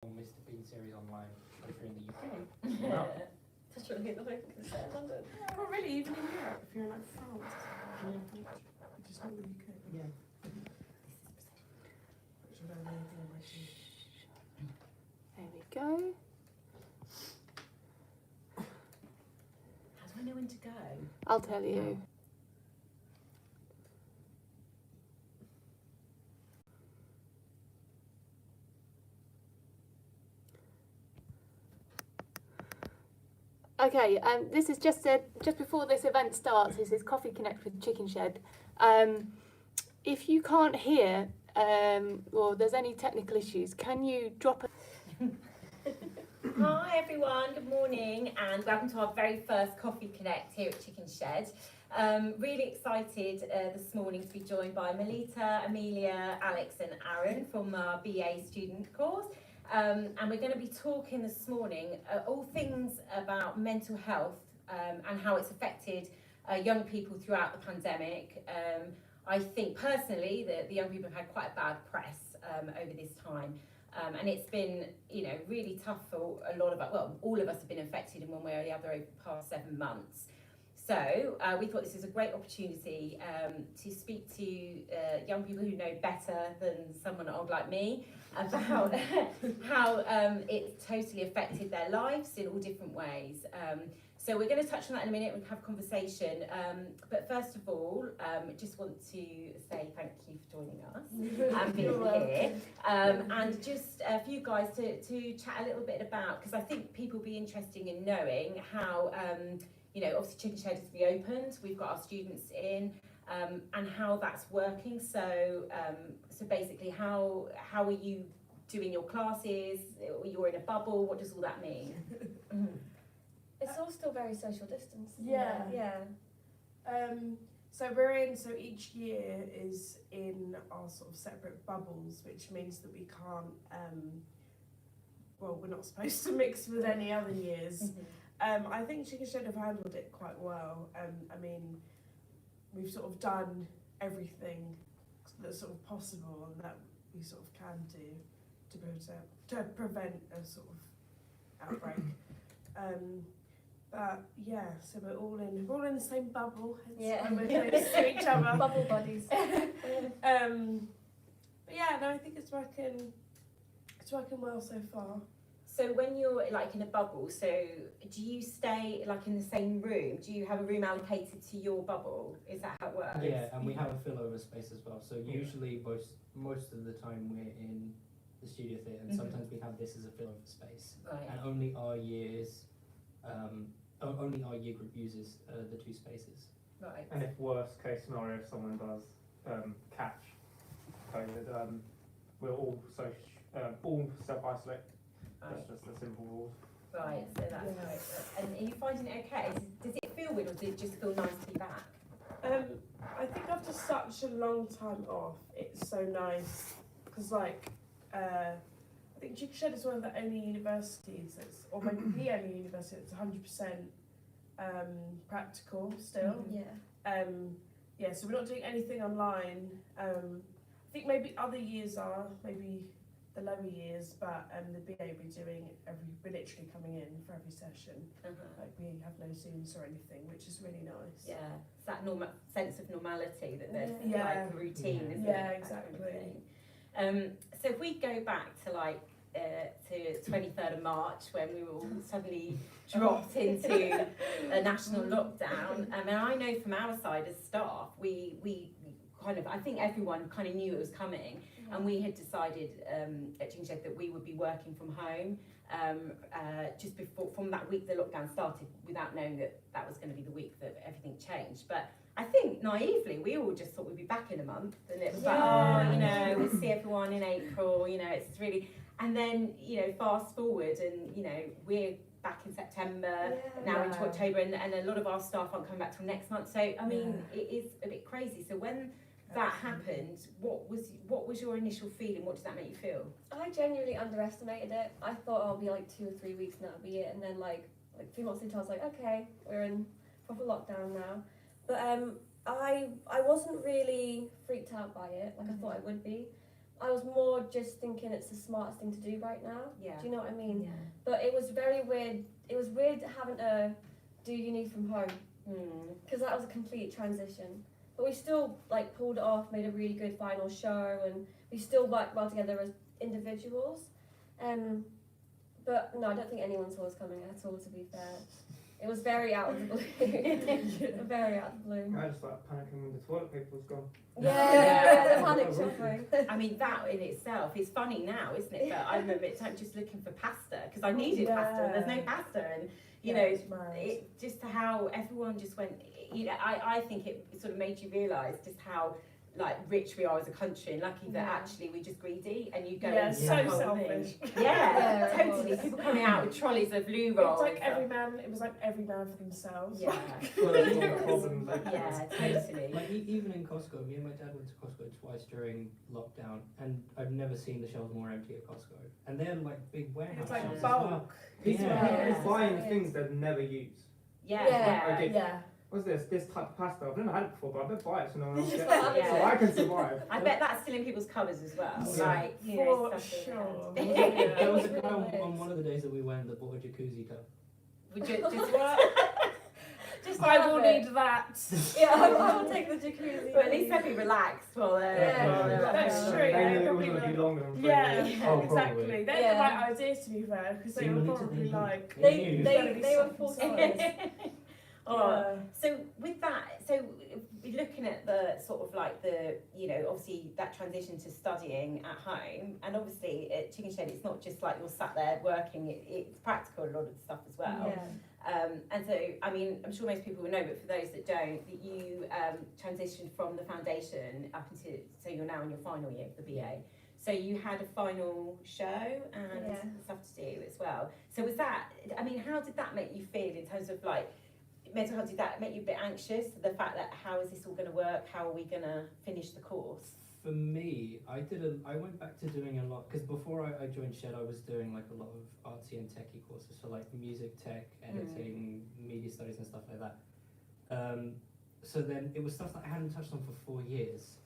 Mr. Bean series online, but if you're in the UK, That's really annoying because it's set in London. Not really, even in Europe, if you're in like France, just not the UK. yeah. Should I have anything on my sheet? There we go. How do I know when to go? I'll tell you. Okay, this is just before this event starts. This is Coffee Connect with Chicken Shed. If you can't hear or there's any technical issues, can you drop a... Hi everyone, good morning and welcome to our very first Coffee Connect here at Chicken Shed. Really excited this morning to be joined by Melita, Amelia, Alex and Aaron from our BA student course. And we're going to be talking this morning all things about mental health and how it's affected young people throughout the pandemic. I think personally that the young people have had quite a bad press over this time. And it's been, really tough for a lot of us. Well, all of us have been affected in one way or the other over the past 7 months. So we thought this was a great opportunity to speak to young people who know better than someone old like me about how it's totally affected their lives in all different ways. So we're going to touch on that in a minute. We'll have a conversation. But first of all, just want to say thank you for joining us and being here. And just for you guys to chat a little bit about, because I think people will be interested in knowing how, obviously Chicken Shed has reopened. We've got our students in. And how that's working. So basically, how are you doing your classes? You're in a bubble. What does all that mean? It's all still very social distance. Yeah. Yeah. So each year is in our sort of separate bubbles, which means that we can't, we're not supposed to mix with any other years. I think Chicken Shed have handled it quite well. We've sort of done everything that's sort of possible and that we sort of can do to prevent a sort of outbreak. But yeah, so we're all in the same bubble. Yeah. And we're close to each other. Bubble buddies. But yeah, no, I think it's working well so far. So when you're like in a bubble, so do you stay like in the same room? Do you have a room allocated to your bubble? Is that how it works? Yeah, and we have a fillover space as well. So usually most of the time we're in the studio theatre, and sometimes we have this as a fillover space. Right. And only our year group uses the two spaces. Right. And if worst case scenario, if someone does catch COVID, we'll all self-isolate. That's just the simple rules. Right. So that's how it works. And are you finding it okay? Does it feel weird, or does it just feel nice to be back? I think after such a long time off, it's so nice because I think Chicken Shed is one of the only universities or maybe the only university that's 100% practical still. Yeah. So we're not doing anything online. I think maybe other years are, maybe the lower years, but the BA will be doing we're literally coming in for every session. Like we have no Zooms or anything, which is really nice. Yeah, it's that sense of normality that there's Yeah. like a routine, isn't Yeah, it? That kind of exactly. thing. So if we go back to to 23rd of March when we were all suddenly dropped into a national lockdown, and I know from our side as staff, we kind of, I think everyone kind of knew it was coming. And we had decided at Chicken Shed that we would be working from home just before, from that week the lockdown started, without knowing that was going to be the week that everything changed. But I think naively we all just thought we'd be back in a month, and it was like, we'll see everyone in April. It's really, and then fast forward, and we're back in September, now into October, and a lot of our staff aren't coming back till next month. So I mean, it is a bit crazy. So when that happened, what was your initial feeling? What does that make you feel? I genuinely underestimated it. I thought I'll be like 2 or 3 weeks and that'll be it. And then like 3 months into, I was like, okay, we're in proper lockdown now. But I wasn't really freaked out by it like I thought I would be. I was more just thinking it's the smartest thing to do right now. Yeah. Do you know what I mean? Yeah. But it was very weird. It was weird having to do uni from home because that was a complete transition. But we still like pulled it off, made a really good final show, and we still worked well together as individuals. But no, I don't think anyone saw us coming at all. To be fair, it was very out of the blue. Very out of the blue. I just started panicking when the toilet paper was gone. Yeah, the panic shopping. I mean, that in itself is funny now, isn't it? But I remember at the time just looking for pasta because I needed pasta and there's no pasta. And, you know, it's mad. it just how everyone just went, you know, I think it sort of made you realise just how like rich we are as a country and lucky that actually we're just greedy and you go Yeah, into so that whole selfish. thing. Yeah, Yeah, it totally. was. People coming out with trolleys of loo It rolls. was like every man. It was like every man for themselves. Yeah, Well, there's a lot of problems. Like, yeah, totally. Like even in Costco, me and my dad went to Costco twice during lockdown, and I've never seen the shelves more empty at Costco. And they're like big warehouse It's like shelves as well. bulk. People Yeah. are buying things they'd never use. Yeah, Yeah. Okay. Yeah. What's this type of pasta? I've never had it before, but I better buy it so no one else gets Yeah. it. So I can survive. I bet that's still in people's cupboards as well. Yeah. Like, you know, For stuff in sure. there. There was a Really guy on, is. on one of the days that we went that bought a jacuzzi tub. Would you just Just I have will it. need that. Yeah, I will take the jacuzzi. Well, at least they'll be relaxed while they're. Yeah. while they're at That's home. true. They Yeah, knew it was probably going to be would. longer than 3 Yeah, years. Oh, exactly. probably. They're Yeah. the right ideas, to be fair, because they See, were Melita, probably they knew. like. They They knew. they were Something forced size. Oh, Yeah. so with that, so looking at the sort of like the, you know, obviously that transition to studying at home, and obviously at Chicken Shed, it's not just like you're sat there working, it's practical a lot of the stuff as well. Yeah. And so, I mean, I'm sure most people will know, but for those that don't, that you transitioned from the foundation up into, so you're now in your final year of the BA. So you had a final show and Yeah. stuff to do as well. So was that, I mean, how did that make you feel in terms of like, mental health, did that make you a bit anxious? The fact that how is this all going to work? How are we going to finish the course? For me, I went back to doing a lot, because before I joined Shed, I was doing like a lot of artsy and techy courses, so like music tech, editing, media studies and stuff like that. So then it was stuff that I hadn't touched on for 4 years.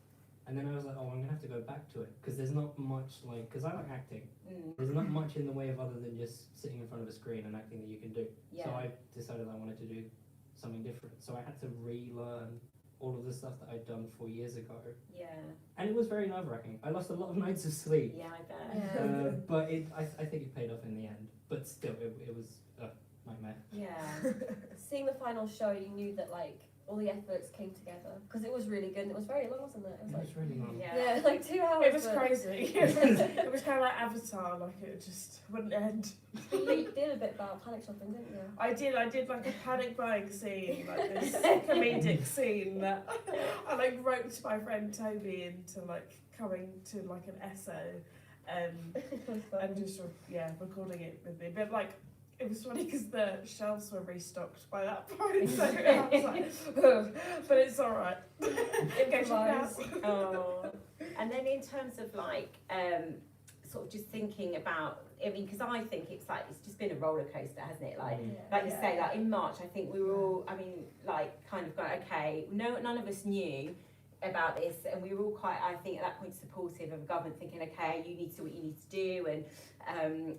And then I was like, oh, I'm going to have to go back to it, because there's not much like, because I like acting. There's not much in the way of other than just sitting in front of a screen and acting that you can do. Yeah. So I decided I wanted to do something different. So I had to relearn all of the stuff that I'd done 4 years ago. Yeah. And it was very nerve-wracking. I lost a lot of nights of sleep. Yeah, I bet. Yeah. But I think it paid off in the end. But still, it was a nightmare. Yeah. Seeing the final show, you knew that like all the efforts came together because it was really good and it was very long, wasn't it? It was It like was really long. Yeah. like 2 hours. It was but crazy. It was kind of like Avatar, like it just wouldn't end. You did a bit about panic shopping, didn't you? I did like a panic buying scene, like this comedic scene that I like roped my friend Toby into like coming to like an essay, and just recording it with me. But like it was funny because the shelves were restocked by that point, so I was like, ugh, but it's all right. It goes Improvise. Oh. And then in terms of like, sort of just thinking about, I mean, because I think it's like, it's just been a roller coaster, hasn't it? Like, like you say, like in March, I think we were all, I mean, like kind of going, okay, none of us knew about this, and we were all quite, I think at that point, supportive of the government, thinking, okay, you need to do what you need to do, and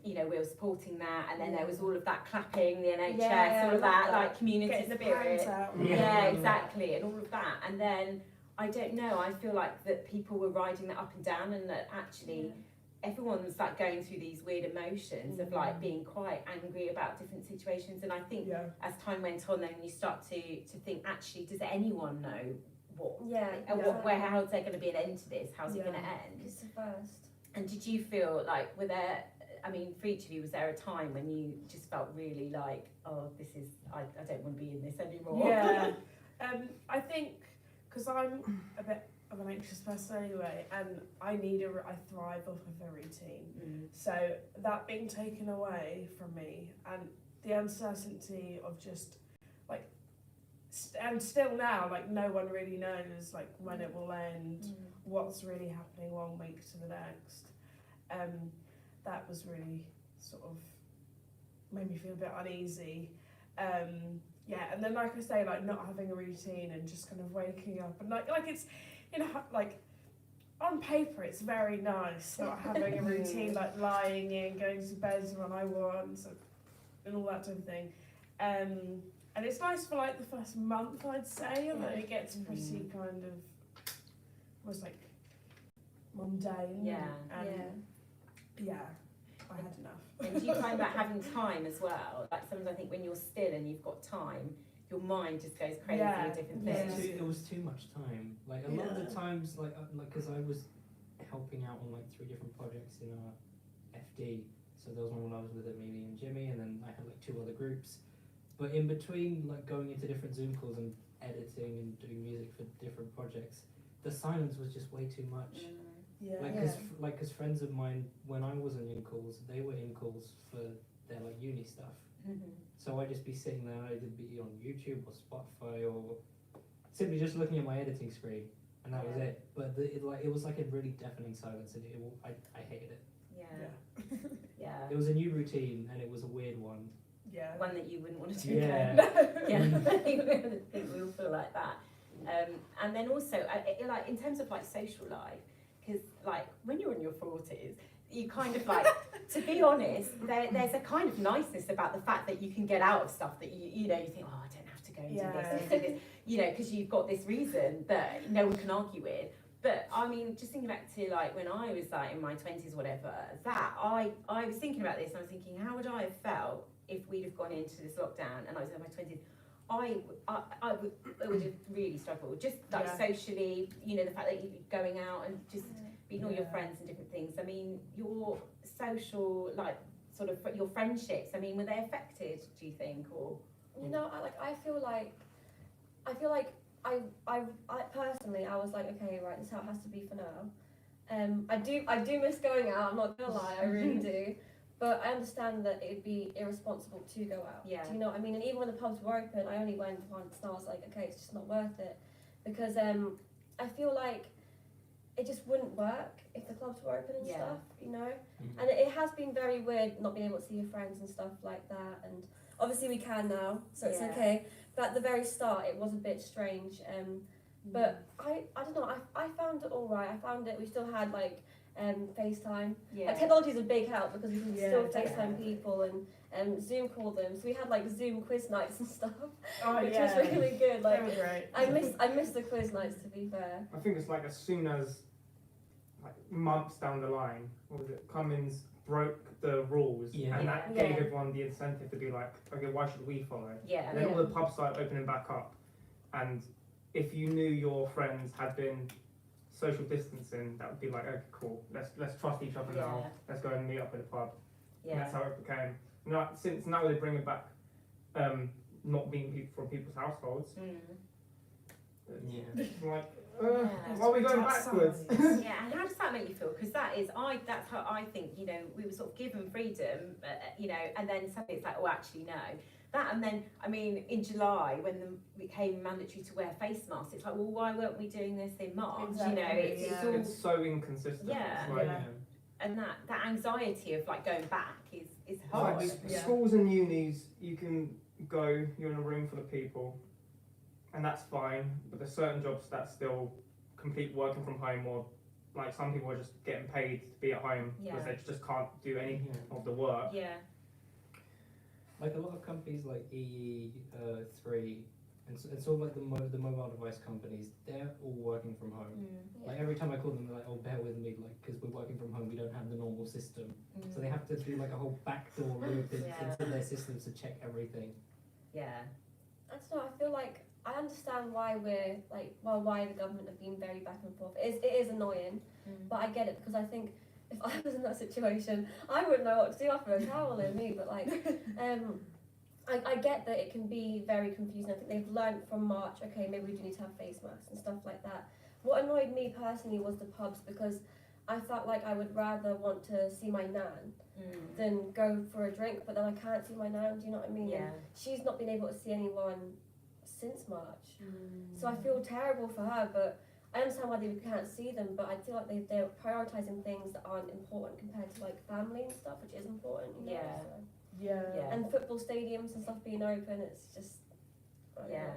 you know, we were supporting that, and then there was all of that clapping, the NHS, Yeah, all of I love that, that. like community Getting the spirit. pants out. Yeah, exactly, and all of that, and then I don't know, I feel like that people were riding that up and down, and that actually everyone's like going through these weird emotions of like being quite angry about different situations, and I think Yeah. as time went on, then you start to think, actually, does anyone know what? Yeah. Where, how's there going to be an end to this? How's it Yeah. going to end? It's the first. And did you feel like, were there, I mean, for each of you, was there a time when you just felt really like, oh, this is, I don't want to be in this anymore? Yeah. I think because I'm a bit of an anxious person anyway, and I thrive off of a routine. So that being taken away from me, and the uncertainty of just like, and still now, like no one really knows like when it will end, what's really happening 1 week to the next. That was really sort of made me feel a bit uneasy. Yeah, and then like I say, like not having a routine and just kind of waking up and like it's, you know, like on paper it's very nice not having a routine, like lying in, going to bed when I want, and all that type of thing. And it's nice for like the first month, I'd say, and then it gets pretty kind of almost like mundane. Yeah. Yeah, I had enough. And do you find that having time as well? Like sometimes I think when you're still and you've got time, your mind just goes crazy Yeah, with different yeah. things. It was too much time. Like a lot of the Yeah. times, like because I was helping out on like 3 different projects in our FD. So there was one when I was with Amelia and Jimmy, and then I had like 2 other groups. But in between, like going into different Zoom calls and editing and doing music for different projects, the silence was just way too much. Yeah. Like, cause friends of mine, when I wasn't in calls, they were in calls for their like uni stuff. So I'd just be sitting there, I'd be on YouTube or Spotify or simply just looking at my editing screen, and that was Yeah. it. But it was like a really deafening silence, and I hated it. Yeah. Yeah. It was a new routine, and it was a weird one. Yeah. One that you wouldn't want to do Yeah. again. Yeah, I think we all feel like that. And then also, like in terms of like social life, because like when you're in your 40s, you kind of like, to be honest, there's a kind of niceness about the fact that you can get out of stuff that you know, you think, oh, I don't have to go and do this and do this, you know, because you've got this reason that no one can argue with. But I mean, just thinking back to like when I was like in my 20s, whatever, that I was thinking about this and I was thinking, how would I have felt if we'd have gone into this lockdown and I was in my 20s? I would have really struggled, just like socially, you know, the fact that you're going out and just meeting all your friends and different things. I mean, your social, like, sort of your friendships, I mean, were they affected, do you think, or? You know, I feel like I personally, I was like, okay, right, this is how it has to be for now. I do miss going out, I'm not gonna lie, I really do. But I understand that it'd be irresponsible to go out. Yeah. Do you know what I mean? And even when the pubs were open, I only went once and I was like, okay, it's just not worth it. Because I feel like it just wouldn't work if the clubs were open and Yeah. stuff, you know? Mhm. And it has been very weird not being able to see your friends and stuff like that. And obviously we can now, so it's Yeah. okay. But at the very start, it was a bit strange. But I don't know, I found it all right. I found it, we still had like FaceTime. Yeah. Technology is a big help because we can still Yeah, FaceTime people and Zoom call them. So we had like Zoom quiz nights and stuff, Oh, which yeah. was really good. They Like were great. I miss the quiz nights, to be fair. I think it's like as soon as, like months down the line, what was it? Cummins broke the rules, Yeah. and that Yeah. gave everyone the incentive to be like, okay, why should we follow? Yeah. And then all the pubs started opening back up, and if you knew your friends had been social distancing, that would be like, okay, cool, let's trust each other now. Yeah. Let's go and meet up at the pub. And that's Yeah. how it became. Now, since now they're bringing back not being people from people's households. Yeah. It's like, Yeah. why are we going backwards? Yeah, and how does that make you feel? Because that's how I think, you know, we were sort of given freedom, you know, and then suddenly it's like, oh, actually, no. That, and then, I mean, in July, when it became mandatory to wear face masks, it's like, well, why weren't we doing this in March? Exactly, You know, it's all, It's so inconsistent. Yeah. It's like, Yeah. and that anxiety of like going back is Like hard. Yeah. schools and unis, you can go, you're in a room full of people, and that's fine, but there's certain jobs that still complete working from home, or like some people are just getting paid to be at home because Yeah. they just can't do any Yeah. of the work. Yeah, Like a lot of companies like EE3 and so like the mobile device companies, they're all working from home. Like every time I call them, they're like, "Oh, bear with me, like because we're working from home, we don't have the normal system." So they have to do like a whole backdoor loop Yeah. into their systems to check everything. yeah, I don't know. I feel like I understand why we're like, well, why the government have been very back and forth. It is annoying, but I get it because I think if I was in that situation, I wouldn't know what to do after a towel in me. But like, I get that it can be very confusing. I think they've learned from March. Okay, maybe we do need to have face masks and stuff like that. What annoyed me personally was the pubs because I felt like I would rather want to see my nan than go for a drink. But then I can't see my nan. Do you know what I mean? yeah. And she's not been able to see anyone since March. So I feel terrible for her, but I understand why they can't see them, but I feel like they're prioritising things that aren't important compared to like family and stuff, which is important, you know? Yeah. So. Yeah. Yeah. And football stadiums and stuff being open, it's just, I don't Yeah. know.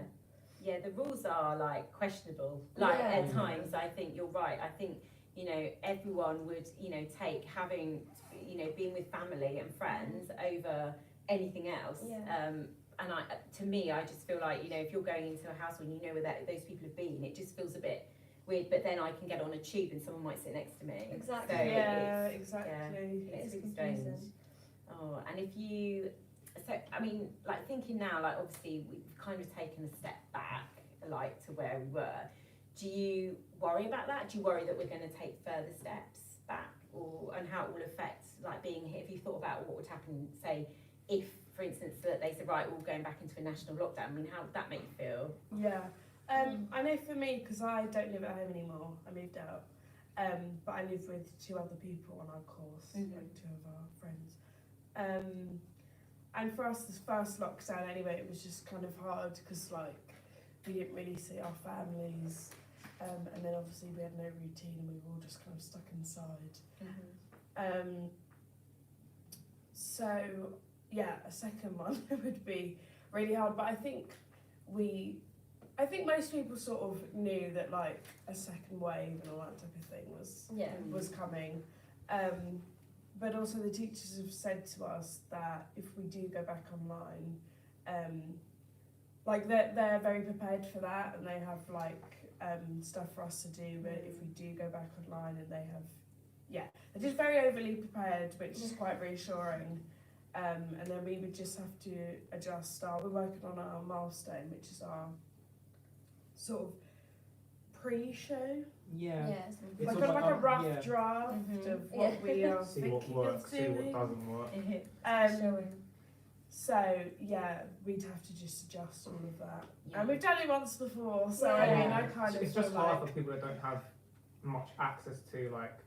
Yeah, the rules are like questionable. Like Yeah. at times, I think you're right. I think you know, everyone would, you know, take having, you know, being with family and friends over anything else. Yeah. And to me, I just feel like, you know, if you're going into a house when you know where those people have been, it just feels a bit weird. But then I can get on a tube and someone might sit next to me. Exactly. So Yeah, it's, exactly. it's It's really strange. confusing. Oh, and if you, so I mean, like thinking now, like obviously we've kind of taken a step back, like to where we were. Do you worry about that? Do you worry that we're going to take further steps back, and how it will affect like being here? If you thought about what would happen, say, if, for instance, that they said, right, we're all going back into a national lockdown. I mean, how would that make you feel? Yeah. I know for me, because I don't live at home anymore, I moved out. But I live with 2 other people on our course, like 2 of our friends. And for us, this first lockdown anyway, it was just kind of hard because like we didn't really see our families. And then obviously we had no routine and we were all just kind of stuck inside. So yeah, a second one would be really hard. But I think most people sort of knew that like a second wave and all that type of thing was coming. But also the teachers have said to us that if we do go back online, like they're very prepared for that, and they have like stuff for us to do. But if we do go back online, and they have, they're just very overly prepared, which is quite reassuring. And then we would just have to adjust we're working on our milestone, which is our sort of pre-show. Yeah. Yes. It's Like all kind of like a about- rough yeah. draft Mhm. of what we are See thinking what works, of see what doing. doesn't work. Um, so yeah, we'd have to just adjust all of that. And we've done it once before, so I mean, I kind of It's feel just hard like for people that don't have much access to like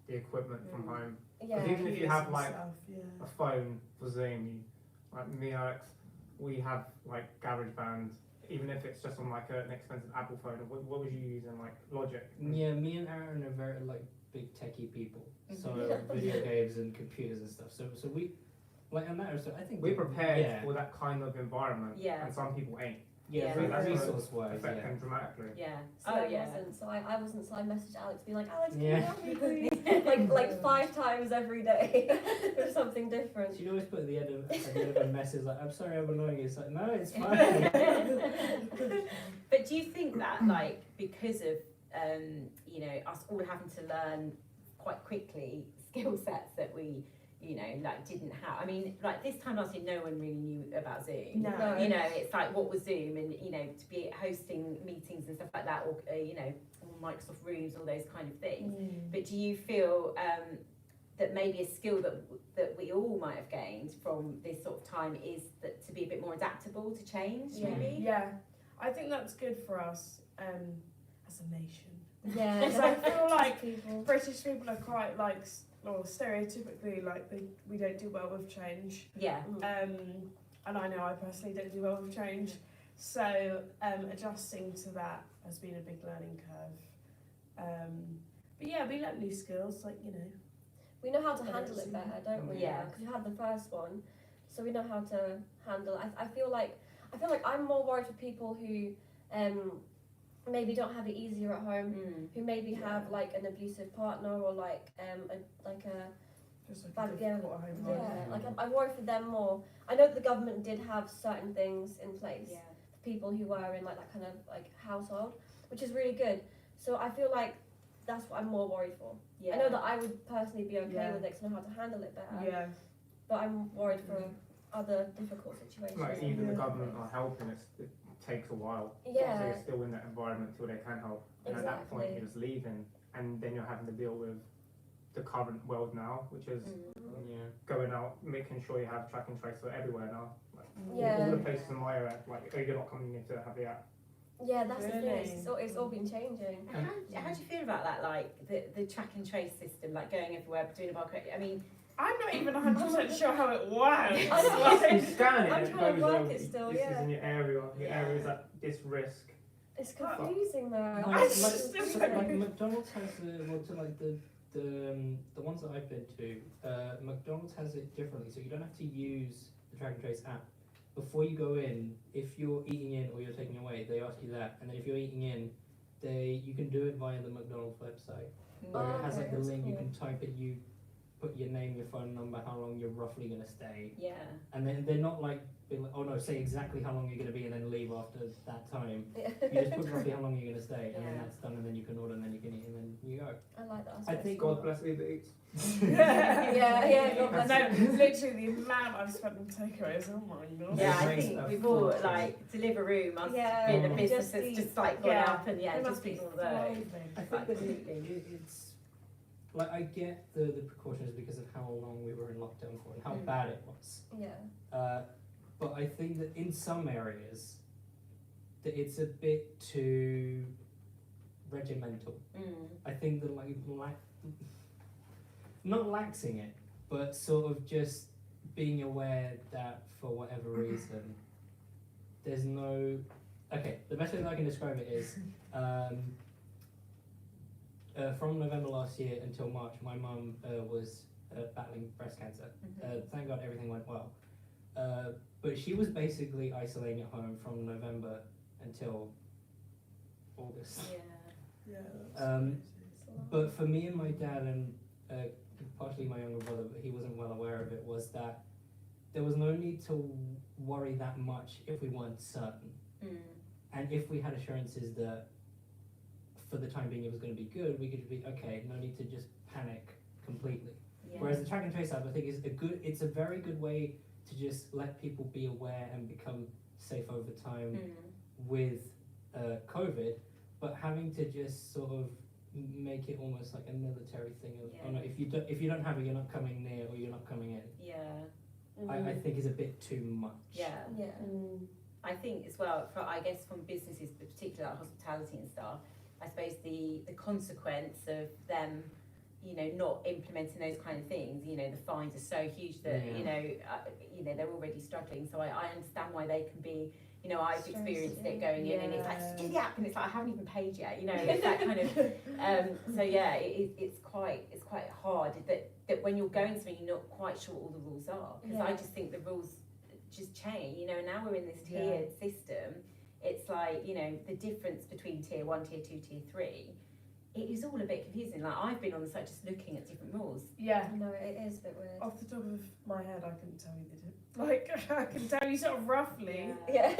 the equipment from home. Yeah. Even if you computers have, and like, stuff, A phone for Zoom, like me, Alex, we have like GarageBand. Even if it's just on like an expensive Apple phone, what was you using, like Logic? Yeah, me and Aaron are very like big techie people. So Mhm. video games and computers and stuff. So we like in that respect, I think We're prepared Yeah, for that kind of environment, Yeah. and some people ain't. yeah, Yeah. That's gonna resource wise, Affect yeah. them dramatically. Yeah. So I wasn't. So I wasn't. So I messaged Alex, being like, Alex, can Yeah. you help me, please? like 5 times every day with something different. She'd always put at the end of a message like, "I'm sorry, I'm annoying you." It's like, no, it's fine. But do you think that, like, because of you know, us all having to learn quite quickly skill sets that we, you know, like didn't have? I mean, like this time last year, no one really knew about Zoom. No. You know, it's like what was Zoom, and you know, to be hosting meetings and stuff like that, or you know, Microsoft Rooms, all those kind of things. But do you feel that maybe a skill that we all might have gained from this sort of time is that to be a bit more adaptable to change, maybe? Yeah, I think that's good for us as a nation. Yeah. Because I feel like people. British people are quite like, or stereotypically like we don't do well with change. Yeah. And I know I personally don't do well with change. So adjusting to that has been a big learning curve. But yeah, we learn new skills, like, you know. We know how to Yeah, handle it better, don't we? Yeah. Because we had the first one, so we know how to handle it. I feel like I'm more worried for people who maybe don't have it easier at home, who maybe have like an abusive partner or like Just like But a yeah, difficult home yeah, life. like I'm worried for them more. I know the government did have certain things in place Yeah. for people who were in like that kind of like household, which is really good. So I feel like that's what I'm more worried for. Yeah. I know that I would personally be okay Yeah. with it because I know how to handle it better. Yeah. But I'm worried for other difficult situations. Like even the Yeah. government are helping, it takes a while. So Yeah. you're still in that environment till they can help. And at that point Exactly. you're just leaving, and then you're having to deal with the current world now, which is Yeah. going out, making sure you have track and trace for everywhere now. Like Yeah. all the places in my area, like you're not coming in to have the app. Yeah, that's the thing. Really? It's all been changing. And how do you feel about that, like the track and trace system, like going everywhere, doing a barcode? I mean, I'm not even 100% sure how it works. I know. You scan it, I'm and it trying to goes, work oh, it still, this yeah. is in your area Yeah. is at this risk. It's confusing though. Like, I like, just don't so, know. like McDonald's has the ones that I've been to, McDonald's has it differently. So you don't have to use the track and trace app before you go in. If you're eating in or you're taking away, they ask you that, and then if you're eating in, you can do it via the McDonald's website. where it has okay, like the that's link. You cool. can type it. You put your name, your phone number, how long you're roughly gonna stay, Yeah. and then they're not like, being like, oh no, say exactly how long you're gonna be and then leave after that time. Yeah. You just put roughly how long you're gonna stay, and then Yeah. that's done, and then you can order, and then you can eat, and then you go. I like that. I think God bless Uber Eats. Yeah, God bless No, you. literally the amount I've spent on takeaways. Oh my god. Yeah, I makes think a we've all fortune. like Deliveroo must Yeah, be a Mm. business just that's the- just like gone yeah, up, and yeah, It just must be people though. thriving. I think that Absolutely. it's like I get the precautions because of how long we were in lockdown for and how Mm. bad it was. Yeah. But I think that in some areas, that it's a bit too regimental. I think that like not laxing it, but sort of just being aware that for whatever reason, there's no. Okay, the best way that I can describe it is, from November last year until March, my mum was battling breast cancer. Thank God everything went well. But she was basically isolating at home from November until August. Yeah. Yeah. But for me and my dad and partially my younger brother, but he wasn't well aware of it, was that there was no need to worry that much if we weren't certain. And if we had assurances that for the time being it was going to be good, we could be, okay, no need to just panic completely. Yeah. Whereas the track and trace app, I think, is it's a very good way to just let people be aware and become safe over time with COVID, but having to just sort of make it almost like a military thing of, oh no, if you don't have it, you're not coming near or you're not coming in. Yeah. I think is a bit too much. Yeah. Yeah. I think as well, for I guess from businesses, but particularly like hospitality and stuff, I suppose the consequence of them, you know, not implementing those kind of things, you know, the fines are so huge that Yeah. you know they're already struggling. So I understand why they can be, you know, I've Stressed, experienced it going in, and it's like, yeah. just do the app, and it's like I haven't even paid yet, you know, it's that kind of. So yeah, it's quite hard that when you're going somewhere, you're not quite sure what all the rules are, because I Yeah. just think the rules just change, you know. Now we're in this Yeah. tiered system. It's like, you know, the difference between tier 1, tier 2, tier 3. It is all a bit confusing. Like I've been on the site just looking at different rules. Yeah. No, it is a bit weird. Off the top of my head, I couldn't tell you the like I can tell you sort of roughly, Yeah.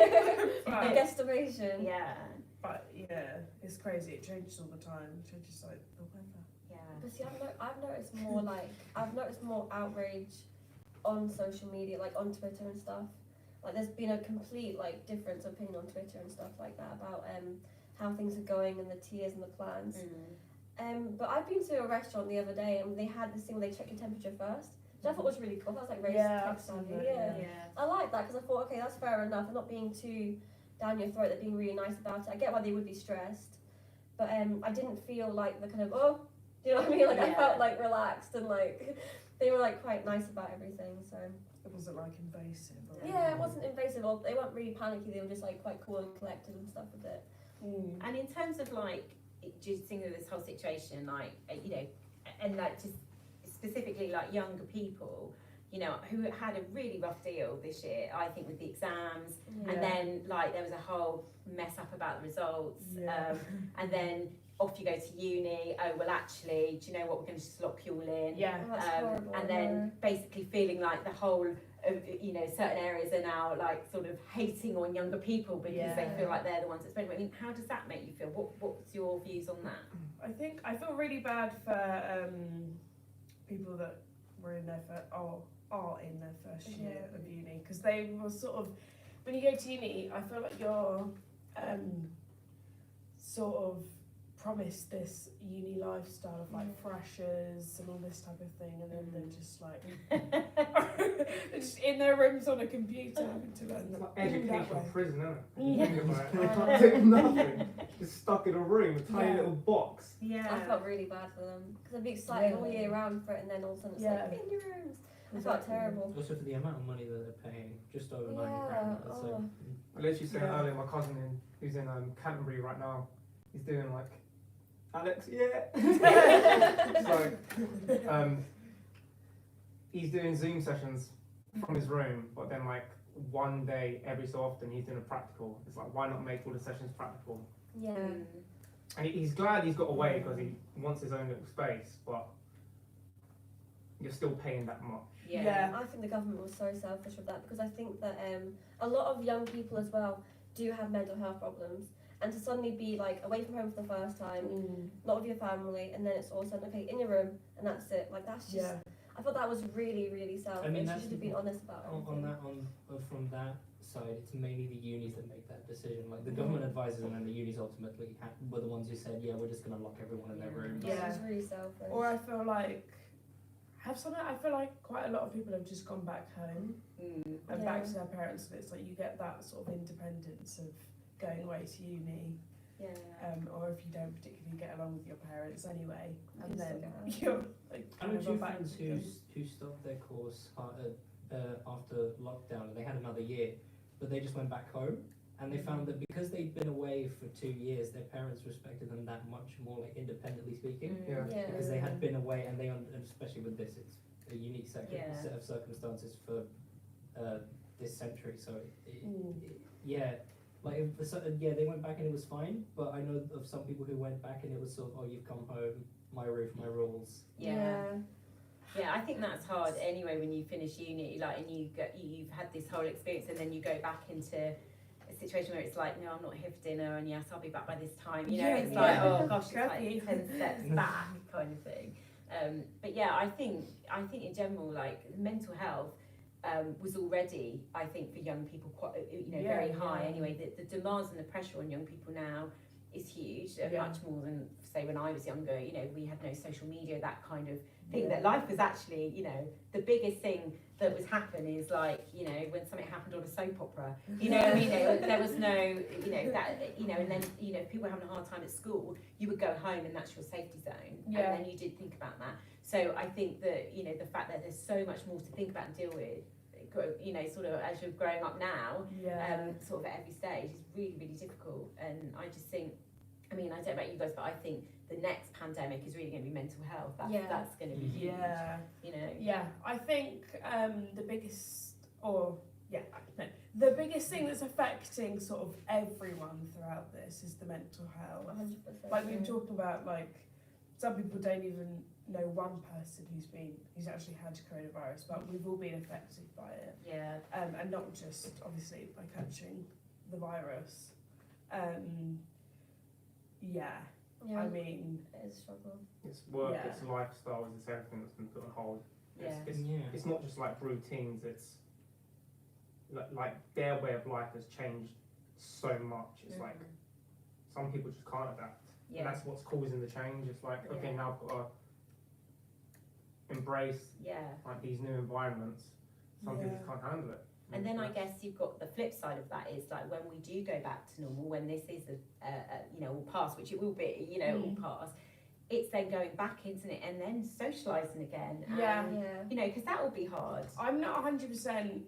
Right. A guesstimation. Yeah, but yeah, it's crazy. It changes all the time. It changes like the weather. yeah. But see, I've noticed more I've noticed more outrage on social media, like on Twitter and stuff. Like there's been a complete like difference of opinion on Twitter and stuff like that about how things are going and the tiers and the plans. But I've been to a restaurant the other day and they had this thing where they check your temperature first, which I thought was really cool. That was like very Yeah, tech savvy. absolutely, Yeah. Yeah. I like that because I thought, okay, that's fair enough. They're not being too down your throat. They're being really nice about it. I get why they would be stressed, but I didn't feel like the kind of do you know what I mean? Like I Yeah. felt like relaxed and like they were like quite nice about everything. So It wasn't like invasive. Or yeah, it wasn't invasive. Or they weren't really panicky. They were just like quite cool and collected and stuff with it. And in terms of like, just thinking of this whole situation, like, you know, and like just specifically like younger people, you know, who had a really rough deal this year, I think, with the exams, Yeah. and then like there was a whole mess up about the results, Yeah. and then off you go to uni. Oh well, actually, do you know what? We're going to just lock you all in. Yeah. Oh, that's horrible. And then basically feeling like the whole of, you know, certain areas are now like sort of hating on younger people because they Yeah. feel like they're the ones that spend. I mean, how does that make you feel? What's your views on that? I think I feel really bad for people that were in their are in their first year of uni, because they were sort of, when you go to uni, I feel like you're sort of promised this uni lifestyle of like freshers and all this type of thing, and then they're just like they're just in their rooms on a computer having to learn It's like that educational way. prison, isn't it? Yeah. Think about it. They can't do nothing. Just stuck in a room, a tiny Yeah. little box. Yeah. I felt really bad for them because I'd be excited all year round for it, and then all of a sudden it's like Yeah. in your rooms. I Exactly. felt terrible. Also for the amount of money that they're paying, just over Yeah, £90. That's like, I literally said Yeah. earlier, my cousin who's in Canterbury right now, he's doing like, Alex, yeah. So, he's doing Zoom sessions from his room, but then like one day every so often he's doing a practical. It's like, why not make all the sessions practical? Yeah. And he's glad he's got away because he wants his own little space, but you're still paying that much. Yeah. I think the government was so selfish with that because I think that a lot of young people as well do have mental health problems, and to suddenly be like away from home for the first time, not with your family, and then it's all of a sudden okay in your room and that's it. Like that's just. Yeah. I thought that was really, really selfish. I mean, You that's should have been honest about it. from that side, it's mainly the unis that make that decision. Like the government advisors and then the unis ultimately were the ones who said, yeah, we're just going to lock everyone in their rooms. That Yeah. was really selfish. Or I feel like quite a lot of people have just gone back home and back to their parents, and it's like you get that sort of independence of going away to uni, Yeah. or if you don't particularly get along with your parents anyway, You and can then still get you're like I kind know of two back friends to them. who stopped their course after lockdown, and they had another year, but they just went back home, and they found that because they'd been away for 2 years, their parents respected them that much more, like independently speaking, Yeah. Yeah. because they had been away, and and especially with this, it's a unique set of circumstances for this century. So yeah. Like, they went back and it was fine, but I know of some people who went back and it was sort of, oh, you've come home, my roof, my rules. Yeah, I think that's hard anyway when you finish uni, like, and you've had this whole experience, and then you go back into a situation where it's like, no, I'm not here for dinner, and yes, I'll be back by this time. You know, Yeah, it's like, yeah. oh gosh, it's Curfew. like 10 steps back kind of thing. But yeah, I think in general, like mental health was already, I think, for young people quite, very high. Anyway, the demands and the pressure on young people now is huge, much more than say when I was younger. You know, we had no social media, that kind of thing. That life was actually, the biggest thing that was happening is like, when something happened on a soap opera. There was no, and then if people were having a hard time at school, you would go home and that's your safety zone, and then you did think about that. So I think that the fact that there's so much more to think about and deal with, sort of as you're growing up now, sort of at every stage is really, really difficult. And I just think, I don't know about you guys, but I think the next pandemic is really going to be mental health. That's going to be huge. Yeah, I think the biggest thing that's affecting sort of everyone throughout this is the mental health. 100%. Like we were talking about, like some people don't even know one person who's actually had coronavirus, but we've all been affected by it. Yeah. And not just obviously by catching the virus. I mean, It is a struggle. It's work, Yeah. it's lifestyle, it's everything that's been put on hold. Yeah. It's not just like routines, it's like their way of life has changed so much. It's like some people just can't adapt. Yeah. And that's what's causing the change. It's like, okay, Yeah. now I've got to embrace like these new environments. Some people just can't handle it. And then I guess you've got the flip side of that is like when we do go back to normal, when this is all past, which it will be, all past. It's then going back, isn't it, and then socialising again. And, because that will be hard. I'm not 100%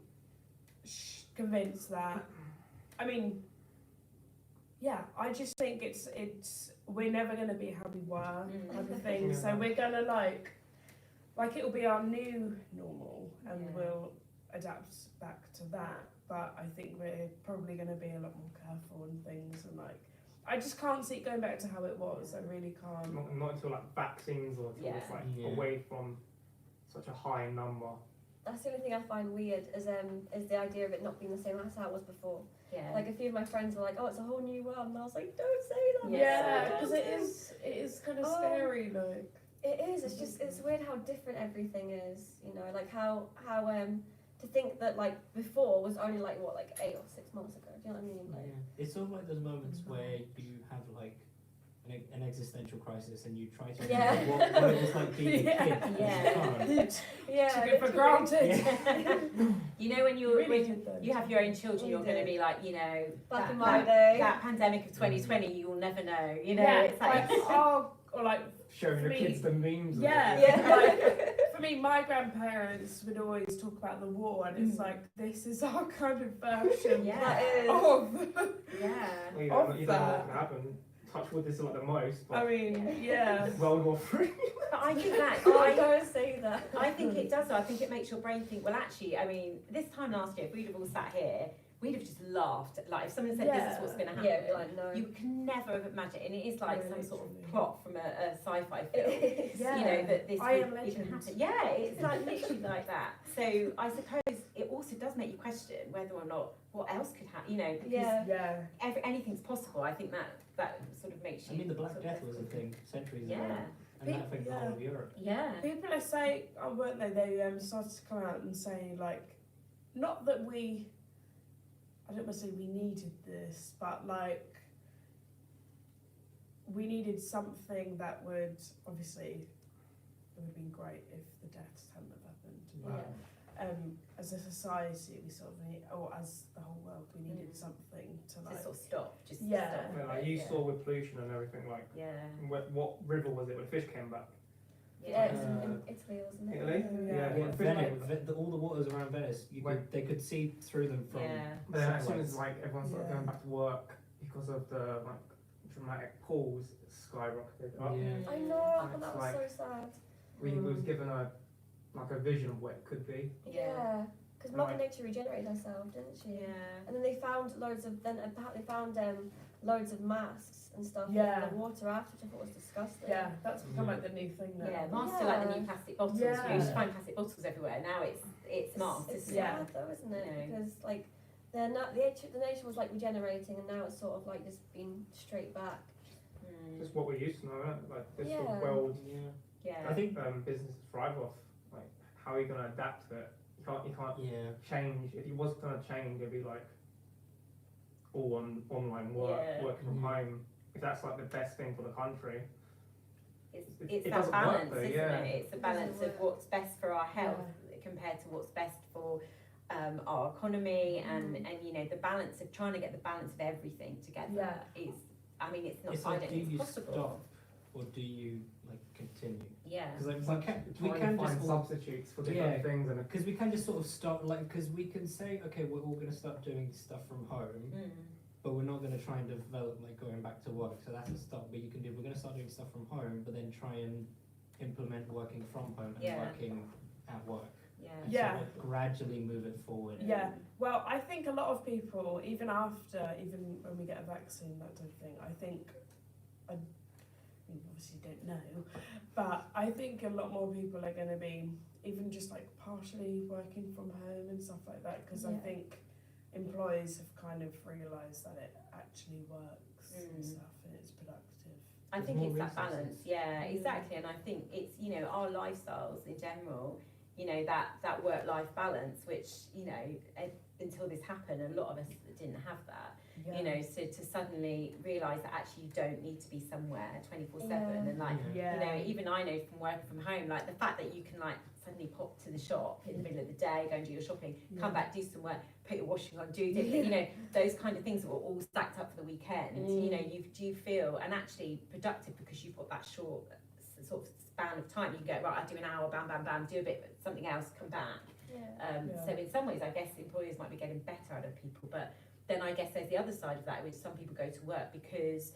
convinced that. I mean, I just think it's we're never going to be how we were, type of thing. Yeah. So we're gonna like it'll be our new normal, and we'll adapt back to that. But I think we're probably going to be a lot more careful and things, and like I just can't see it going back to how it was. I really can't. Not until like vaccines or until it's like away from such a high number. That's the only thing I find weird is the idea of it not being the same as how it was before. Yeah. Like a few of my friends were like, "Oh, it's a whole new world," and I was like, "Don't say that." Yeah, It's because so it is kind of Oh. scary. Like It is. It's just it's weird how different everything is. Like how to think that like before was only like 8 or 6 months ago. Do you know what I mean? Like, It's sort of like those moments where you have like an existential crisis and you try to Yeah. remember what it was like being a kid. but you can't. yeah. took it for literally. granted. When you Really did though. you have your own children, you're going to be like, Back in my day. that pandemic of 2020, you will never know. Yeah, It's like or like Showing your Me. kids the memes. of Yeah. it. like for me, my grandparents would always talk about the war, and it's like this is our kind of version Yeah. of. yeah. Well, you Of don't know that. what can happen. Touch wood, this is like the most, I but mean, yeah. World War III. But I think that Oh, don't say that. I think it does. I think it makes your brain think. Well, actually, this time last year, if we'd have all sat here we'd have just laughed. Like if someone said this is what's going to happen, Yeah, like no. you can never have imagined. And it is like No, some sort of literally. plot from a sci-fi film. Yeah. You know that this I Am would even Legend. happen. Yeah, it's like literally like that. So I suppose it also does make you question whether or not what else could happen. You know, because Yeah. Yeah. anything's possible. I think that sort of makes you. I mean, the Black sort of Death was a thing centuries ago, Yeah, and that affected the whole of Europe. yeah. People are saying, weren't they? They started to come out and say like, not that I don't want to say we needed this, but like, we needed something that would obviously. It would have been great if the deaths hadn't have happened. But, as a society, we sort of need, or as the whole world, we needed something to To like. sort of stop. Just Yeah. stop. Yeah, like you Yeah. saw with pollution and everything, like Yeah. what river was it when fish came back? Yeah, it's Uh, in Italy, wasn't it? Italy? Yeah. Yeah, Yeah, when fish Venice, all the waters around Venice, they could see through them from. Yeah. But then as soon as satellites. like everyone started Yeah. going back to work because of the like dramatic pools skyrocketed up, Yeah. I know, I thought It's that was like- so sad. we was given a vision of what it could be. Yeah. Because And Mother like- Nature regenerated herself, didn't she? Yeah. And then they found loads of, apparently found loads of masks and stuff Yeah. in the water after, which I thought was disgusting. Yeah, that's become like the new thing now. Yeah, masks are like the new plastic bottles. You Yeah. used to find plastic bottles everywhere. Now it's masks. It's isn't Yeah. sad though, isn't it? You know. Because like the nation was like regenerating, and now it's sort of like just been straight back. it? Mm. Just what we used to know, right? Like this sort Yeah. of world. Yeah. Yeah. I think businesses thrive off like how are you going to adapt to it? You can't Yeah. change. If you was going to change, it'd be like all online work, Yeah. working from Mhm. home. If that's like the best thing for the country, It's it that doesn't work balance, though, isn't yeah. it? It's the It balance doesn't of what's best for our health compared to what's best for our economy and you know the balance of trying to get the balance of everything together Yeah. is. I mean, it's not. It's I like, don't do think you it's possible. stop or do you like continue? Yeah. Because like it's we like can trying to find just substitutes for different Yeah. things, and because we can just sort of start like because we can say okay we're all going to start doing stuff from home, Mm. but we're not going to try and develop like going back to work. So that's a start. But you can do we're going to start doing stuff from home, but then try and implement working from home and Yeah. working at work. Yeah. And Yeah. sort of gradually move it forward. Yeah. Well, I think a lot of people, even when we get a vaccine, that type of thing, I mean, obviously don't know, but I think a lot more people are going to be even just like partially working from home and stuff like that, because I Yeah. think employers have kind of realised that it actually works and stuff and it's productive. I There's think more it's that resources. balance, yeah, exactly. And I think it's, you know, our lifestyles in general, you know, that work-life balance, which, you know, until this happened, a lot of us didn't have that, you know, so to suddenly realise that actually you don't need to be somewhere 24/7 Yeah. and like, Yeah. you know, even I know from working from home, like the fact that you can like suddenly pop to the shop in the middle of the day, go and do your shopping, come back, do some work, put your washing on, do different, you know, those kind of things that were all stacked up for the weekend. You know, you feel and actually productive because you've got that short sort of span of time. You can go right, I do an hour, bam, bam, bam, do a bit something else, come back. Yeah. So in some ways, I guess employers might be getting better out of people, but then I guess there's the other side of that, which some people go to work because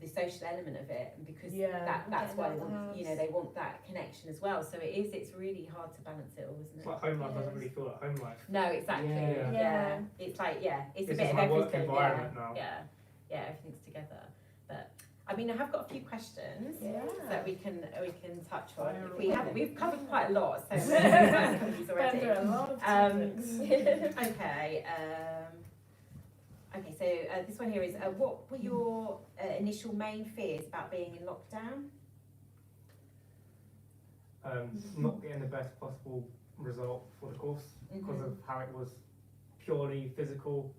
the social element of it, and because Yeah. that's why they Getting out want, the you know, house. they want that connection as well. So it's really hard to balance it all, isn't it's it? like home life doesn't Yes. really feel like home life. No, exactly. Yeah. Yeah. It's like it's This a bit is of my work everything. environment now. Yeah, everything's together. But I mean, I have got a few questions Yeah. that we can touch on. Fire We've covered quite a lot, so we've Been these through already. a lot of Um, topics. Okay. Okay. So this one here is what were your initial main fears about being in lockdown? Not getting the best possible result for the course because Mhm. of how it was purely physical.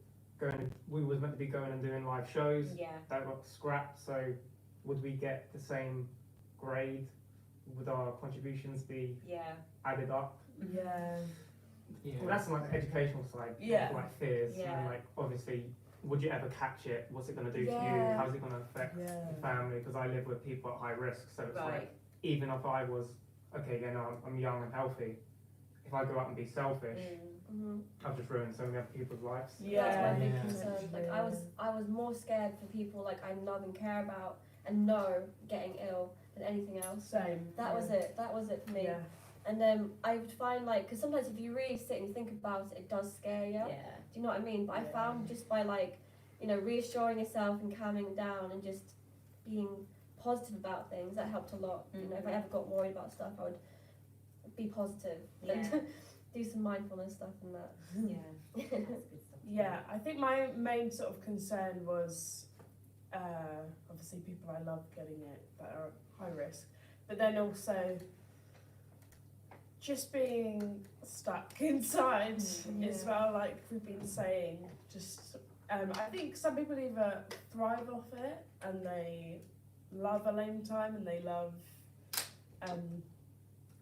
We was meant to be going and doing live shows Yeah. that got scrapped. So would we get the same grade? Would our contributions be Yeah. added up? Yeah. Yeah. Well, that's like the educational side, Yeah. like fears, Yeah. and like obviously, would you ever catch it? What's it going to do to you? Yeah. How's it going to affect Yeah. the family? Because I live with people at high risk, so it's Right. like even if I was okay, yeah, no, I'm young and healthy. If I go out and be selfish, Mhm. I've just ruined so many other people's lives. Yeah. That's my big Yeah. concern. Like I was more scared for people like I love and care about and know getting ill than anything else. Same. That was it. That was it for me. Yeah. And then I would find like, because sometimes if you really sit and think about it, it does scare you. Yeah. Do you know what I mean? But I Yeah. found just by like, you know, reassuring yourself and calming down and just being positive about things, that helped a lot. You know, if I ever got worried about stuff, I would be positive and Yeah. do some mindfulness stuff and that. Yeah. That's good stuff. Yeah, I think my main sort of concern was obviously people I love getting it that are at high risk, but then also just being stuck inside as well, like we've been saying. Just I think some people either thrive off it and they love alone time and they love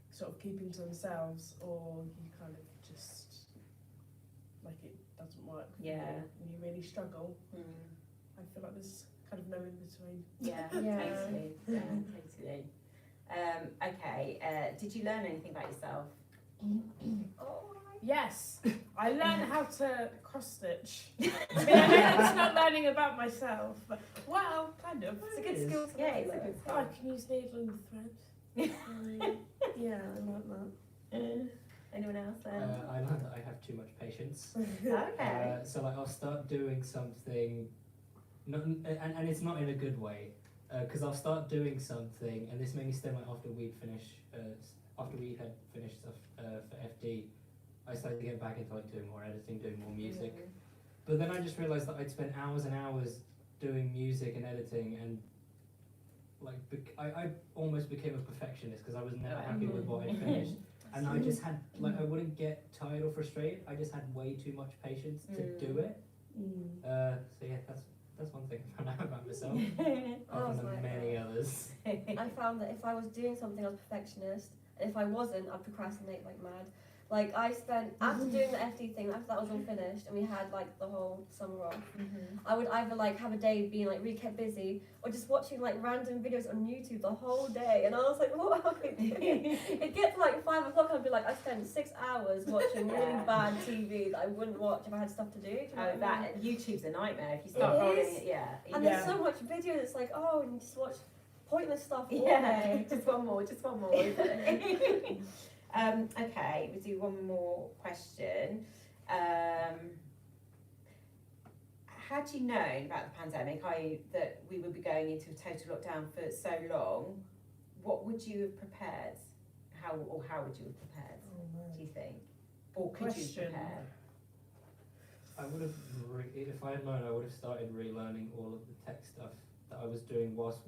sort of keeping to themselves, or you kind of just like it doesn't work for you Yeah. and you really struggle. Mm. I feel like there's kind of no in between. Yeah, Yeah. totally. Yeah, totally. Okay, did you learn anything about yourself? Oh, Yes, I learned how to cross stitch. I mean, I know that's not learning about myself, but well, kind of. It's a good skill to Yeah, learn. it's a good Oh, I can use needle and thread. Yeah, I like that. Anyone else? I learned that I have too much patience. Okay. So like I'll start doing something, and it's not in a good way, because I'll start doing something, and this made me stem like after we had finished stuff for FD, I started to get back into like doing more editing, doing more music. But then I just realised that I'd spent hours and hours doing music and editing, and like I almost became a perfectionist because I was never happy with what I finished. And I just had, like, I wouldn't get tired or frustrated. I just had way too much patience to do it. So yeah, that's one thing I found out about myself. Apart from the many others. I found that if I was doing something, I was a perfectionist, and if I wasn't, I'd procrastinate like mad. Like I spent after doing the FD thing, after that was all finished, and we had like the whole summer off. I would either like have a day being like really kept busy, or just watching like random videos on YouTube the whole day. And I was like, what am I doing? It'd get to like 5 o'clock, and I'd be like, I spent 6 hours watching really Yeah. bad TV that I wouldn't watch if I had stuff to do. Do you know Oh, what I mean? that YouTube's a nightmare if you start It rolling is. it. Yeah. And there's so much video that's like, oh, and you just watch pointless stuff all Yeah, day. just one more. Okay, we'll do one more question. Had you known about the pandemic, i.e. that we would be going into a total lockdown for so long, what would you have prepared? How would you have prepared, do you think? Or could you Question. have prepared? I would have, if I had known, I would have started relearning all of the tech stuff that I was doing whilst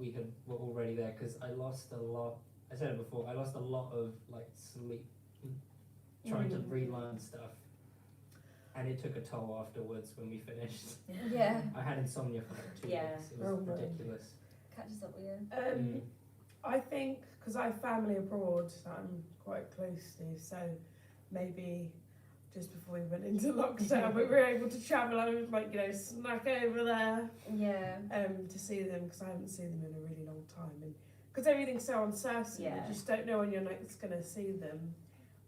were already there, because I lost a lot. I said it before. I lost a lot of like sleep trying to relearn stuff, and it took a toll afterwards when we finished. Yeah, I had insomnia for like 2 Yeah. weeks. It was Oh, no. ridiculous. catches up with you. I think because I have family abroad that I'm quite close to, so maybe just before we went into lockdown, we were able to travel. I was like, snuck over there Yeah. to see them, because I haven't seen them in a really long time, and because everything's so uncertain, Yeah. you just don't know when you're next going to see them.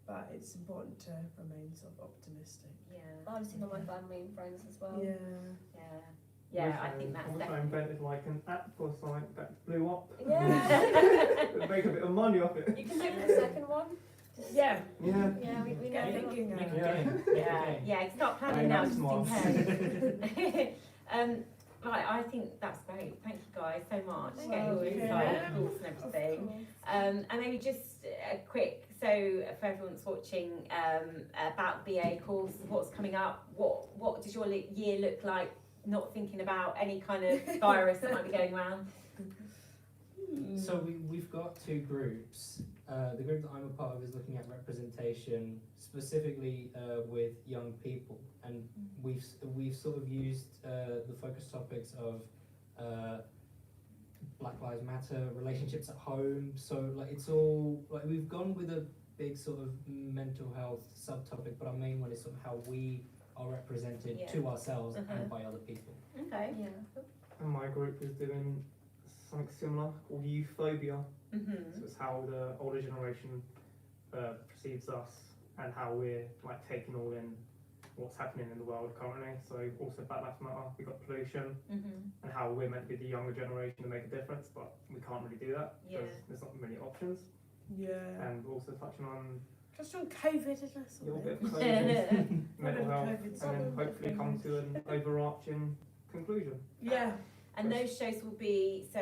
But it's important to remain sort of optimistic. Yeah. I've seen all my family and friends as well. Yeah. Yeah, I think that's I wish I definitely. invented like an app or something that blew up. Yeah. Make a bit of money off it. You can do the second one. Yeah. Yeah. Yeah, we Get know. thinking. Make a Yeah. game. Yeah, start planning Very now nice, just Mom. in case. Right, I think that's great. Thank you guys so much for getting your Well, insight, yeah. thoughts and Of everything. course. And maybe just a quick, so for everyone that's watching, about BA course, what's coming up, what does your year look like, not thinking about any kind of virus that might be going around? So we've got two groups. The group that I'm a part of is looking at representation, specifically with young people, and we've sort of used the focus topics of Black Lives Matter, relationships at home. So like it's all like we've gone with a big sort of mental health subtopic, but our main one is sort of how we are represented Yeah. to ourselves Uh-huh. and by other people. Okay. Yeah. And my group is doing something similar called Youthphobia. Mm-hmm. So it's how the older generation perceives us and how we're like taking all in what's happening in the world currently. So also Black Lives Matter, we've got pollution, Mm-hmm. and how we're meant to be the younger generation to make a difference, but we can't really do that because Yeah. there's not many options. Yeah. and also touching on Just on COVID a a little little bit bit. of COVID, mental health, COVID's and then one of the hopefully come to an overarching conclusion. Yeah. And those shows will be, so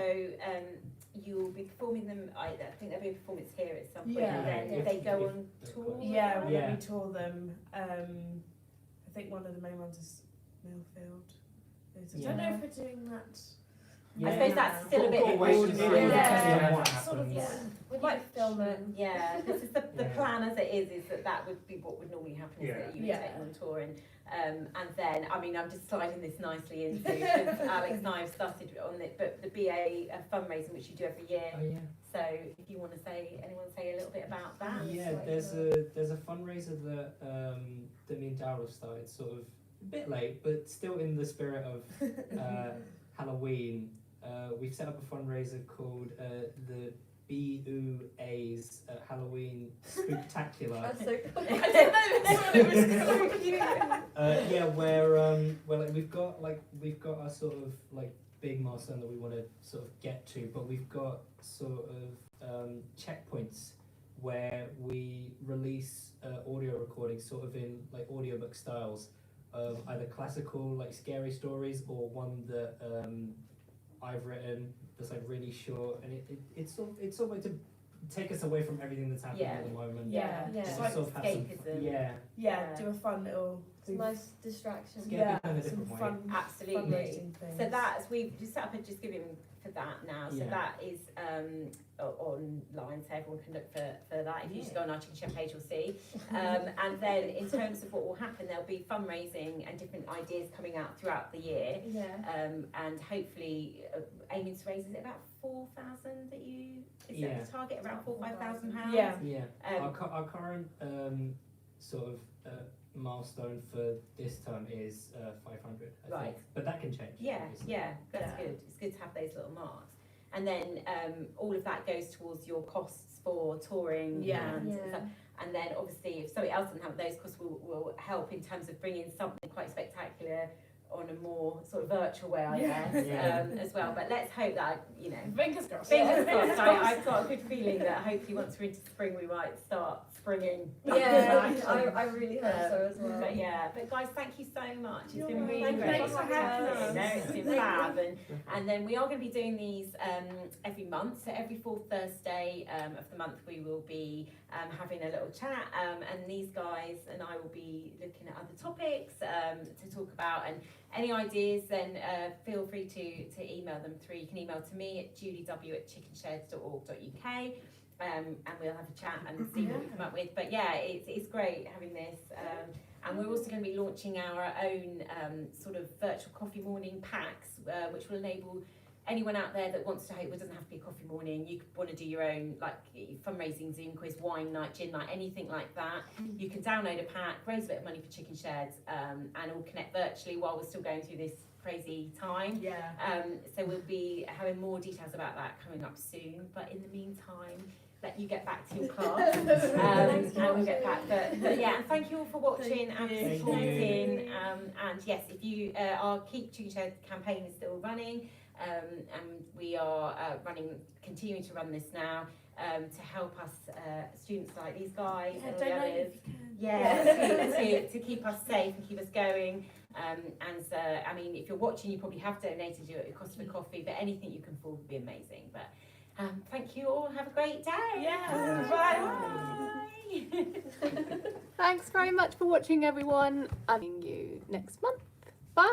you'll be performing them, I think there'll be a performance here at some point, Yeah. and then If- they go if on they're tour? close. Yeah, right? when Yeah. we tour them, I think one of the main ones is Millfield. I don't know if we're doing that. I suppose that's still a bit Got to wait and see. Yeah. Yeah. what Sort of, happens. We'd like to film it. Yeah, this is the Yeah. plan as it is that would be what would normally happen, is Yeah. that you would Yeah. take them on tour and then, I mean, I'm just sliding this nicely into, because Alex and I have started on it, but the BA fundraising, which you do every year, Oh yeah. so if you want to anyone say a little bit about that? Yeah, there's a fundraiser that me and Daryl started sort of a bit late, but still in the spirit of Halloween. We've set up a fundraiser called the BUA's Halloween Spooktacular. That's so cool. Yeah, where like we've got our sort of like big milestone that we want to sort of get to, but we've got sort of checkpoints where we release audio recordings sort of in like audiobook styles of either classical like scary stories or one that I've written that's like really short, and it's sort of like to take us away from everything that's happening Yeah. at the moment. Yeah. Yeah. Just It's like sort of have some, escapism. yeah, Yeah, do a fun little It's a nice distraction. Yeah. in a some different way. fun Absolutely. fundraising things. So that's, we've just set up a Just Giving for that now. So Yeah. that is online, so everyone can look for that. If you just go on our Chicken Chef page, you'll see. And then in terms of what will happen, there'll be fundraising and different ideas coming out throughout the year. Yeah. And hopefully aiming to raise, is it about 4,000 that you, is Yeah. that the target, around 4,000-5,000 pounds? Yeah. Yeah. Um, Our current sort of milestone for this term is 500, I Right. think. But that can change. Yeah, obviously. yeah, that's Yeah. good. It's good to have those little marks. And then all of that goes towards your costs for touring. Yeah. And, Yeah. stuff. And then obviously if somebody else doesn't have those costs, will help in terms of bringing something quite spectacular on a more sort of virtual way, I Yeah. guess, Yeah. as well. But let's hope that, Fingers crossed. fingers crossed. I've got a good feeling that hopefully once we're into spring, we might start springing. Yeah, I really hope so as well. But yeah, but guys, thank you so much. It's You're been really welcome. great. Thanks for having us. No, it's been Thank fab, and then we are going to be doing these every month. So every fourth Thursday of the month, we will be having a little chat, and these guys and I will be looking at other topics to talk about. And any ideas, then feel free to email them through. You can email to me at juliew@chickenshed.org.uk. And we'll have a chat and see what we come up with. But yeah, it's great having this. And we're also going to be launching our own sort of virtual coffee morning packs, which will enable anyone out there that wants to hope it doesn't have to be a coffee morning. You could want to do your own like fundraising Zoom quiz, wine night, gin night, anything like that. You can download a pack, raise a bit of money for Chicken Shed, and all connect virtually while we're still going through this crazy time. Yeah. So we'll be having more details about that coming up soon. But in the meantime, let you get back to your class, and we'll get back. But yeah, and thank you all for watching and Thank for you. supporting. And yes, if you our Keep Chicken Shed campaign is still running, and we are continuing to run this now to help us students like these guys and all the donate others. if you can. Yeah, to keep us safe and keep us going. I mean, if you're watching, you probably have donated your cost of a coffee, but anything you can afford would be amazing. But thank you all. Have a great day. Yeah. Bye. Thanks very much for watching, everyone. I'll see you next month. Bye.